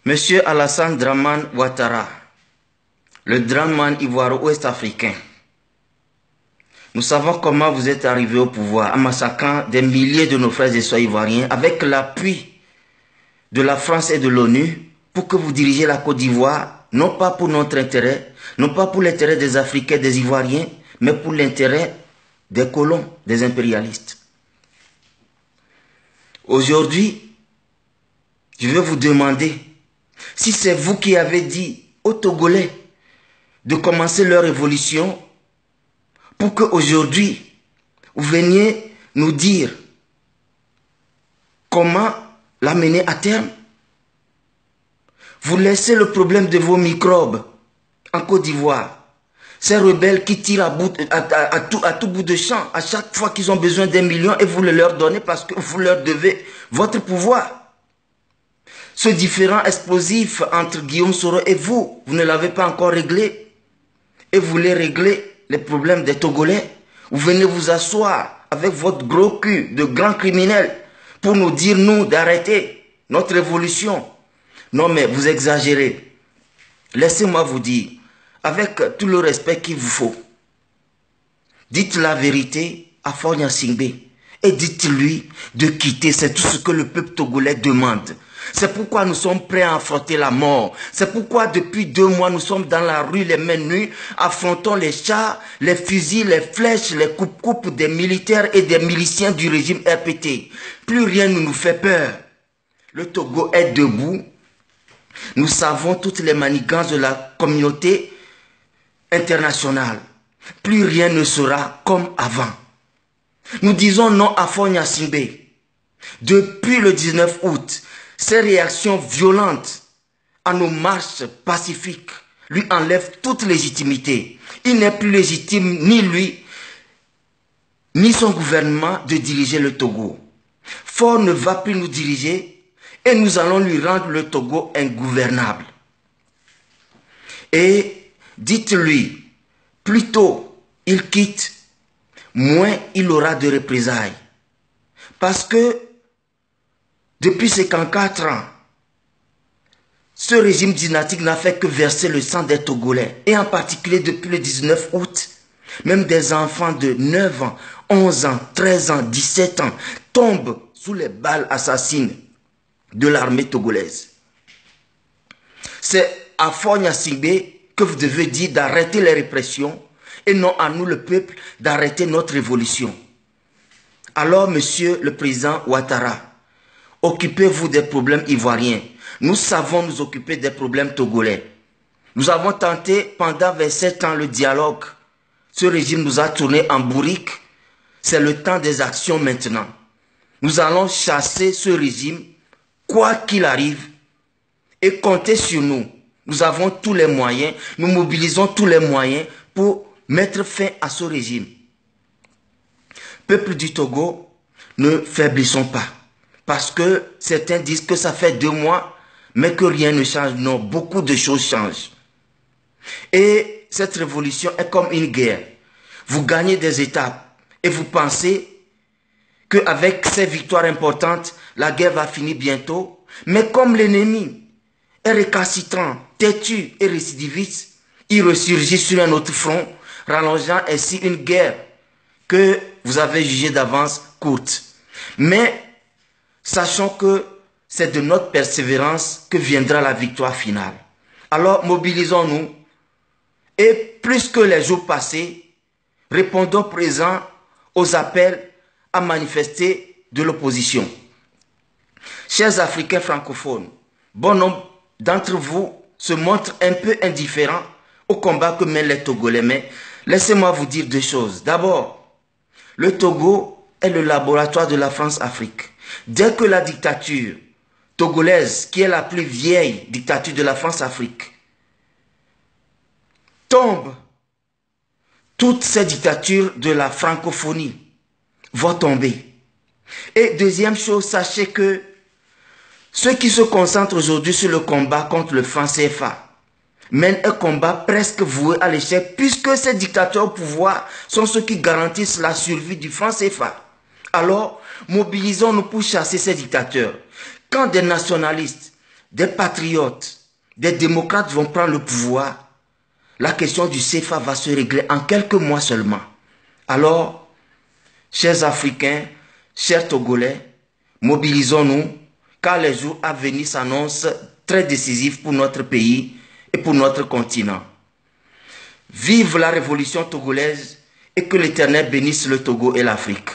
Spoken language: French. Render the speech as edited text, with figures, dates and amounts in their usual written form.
Monsieur Alassane Dramane Ouattara, le Dramane ivoiro-ouest africain, nous savons comment vous êtes arrivé au pouvoir en massacrant des milliers de nos frères et sœurs ivoiriens avec l'appui de la France et de l'ONU pour que vous dirigiez la Côte d'Ivoire, non pas pour notre intérêt, non pas pour l'intérêt des Africains, des Ivoiriens, mais pour l'intérêt des colons, des impérialistes. Aujourd'hui, je vais vous demander si c'est vous qui avez dit aux Togolais de commencer leur révolution pour qu'aujourd'hui, vous veniez nous dire comment la mener à terme. Vous laissez le problème de vos microbes en Côte d'Ivoire. Ces rebelles qui tirent à tout bout de champ, à chaque fois qu'ils ont besoin d'un million et vous le leur donnez parce que vous leur devez votre pouvoir. Ce différend explosif entre Guillaume Soro et vous, vous ne l'avez pas encore réglé. Et vous voulez régler les problèmes des Togolais. Vous venez vous asseoir avec votre gros cul de grand criminel pour nous dire, nous, d'arrêter notre révolution. Non mais vous exagérez. Laissez-moi vous dire, avec tout le respect qu'il vous faut, dites la vérité à Faure Gnassingbé et dites-lui de quitter. C'est tout ce que le peuple togolais demande. C'est pourquoi nous sommes prêts à affronter la mort. C'est pourquoi depuis 2 mois, nous sommes dans la rue les mains nues, affrontons les chars, les fusils, les flèches, les coupes-coupes des militaires et des miliciens du régime RPT. Plus rien ne nous fait peur. Le Togo est debout. Nous savons toutes les manigances de la communauté internationale. Plus rien ne sera comme avant. Nous disons non à Faure Gnassingbé. Depuis le 19 août, ces réactions violentes à nos marches pacifiques lui enlèvent toute légitimité. Il n'est plus légitime, ni lui, ni son gouvernement, de diriger le Togo. Faure ne va plus nous diriger et nous allons lui rendre le Togo ingouvernable. Et dites-lui, plus tôt il quitte, moins il aura de représailles. Parce que depuis 54 ans, ce régime dynastique n'a fait que verser le sang des Togolais. Et en particulier depuis le 19 août, même des enfants de 9 ans, 11 ans, 13 ans, 17 ans tombent sous les balles assassines de l'armée togolaise. C'est à Faure Gnassingbé que vous devez dire d'arrêter les répressions et non à nous le peuple d'arrêter notre révolution. Alors, monsieur le président Ouattara, occupez-vous des problèmes ivoiriens. Nous savons nous occuper des problèmes togolais. Nous avons tenté pendant 27 ans le dialogue. Ce régime nous a tourné en bourrique. C'est le temps des actions maintenant. Nous allons chasser ce régime, quoi qu'il arrive, et comptez sur nous. Nous avons tous les moyens, nous mobilisons tous les moyens pour mettre fin à ce régime. Peuple du Togo, ne faiblissons pas. Parce que certains disent que ça fait 2 mois, mais que rien ne change. Non, beaucoup de choses changent. Et cette révolution est comme une guerre. Vous gagnez des étapes et vous pensez qu'avec ces victoires importantes, la guerre va finir bientôt. Mais comme l'ennemi est récalcitrant, têtu et récidiviste, il ressurgit sur un autre front, rallongeant ainsi une guerre que vous avez jugée d'avance courte. Mais sachons que c'est de notre persévérance que viendra la victoire finale. Alors mobilisons-nous et plus que les jours passés, répondons présents aux appels à manifester de l'opposition. Chers Africains francophones, bon nombre d'entre vous se montrent un peu indifférents au combat que mènent les Togolais. Mais laissez-moi vous dire 2 choses. D'abord, le Togo est le laboratoire de la France-Afrique. Dès que la dictature togolaise, qui est la plus vieille dictature de la France-Afrique, tombe, toutes ces dictatures de la francophonie vont tomber. Et deuxième chose, sachez que ceux qui se concentrent aujourd'hui sur le combat contre le franc CFA mènent un combat presque voué à l'échec, puisque ces dictateurs au pouvoir sont ceux qui garantissent la survie du franc CFA. Alors, mobilisons-nous pour chasser ces dictateurs. Quand des nationalistes des patriotes, des démocrates vont prendre le pouvoir, la question du CFA va se régler en quelques mois seulement. Alors, chers Africains, chers Togolais, mobilisons-nous, car les jours à venir s'annoncent très décisifs pour notre pays et pour notre continent. Vive la révolution togolaise et que l'Éternel bénisse le Togo et l'Afrique.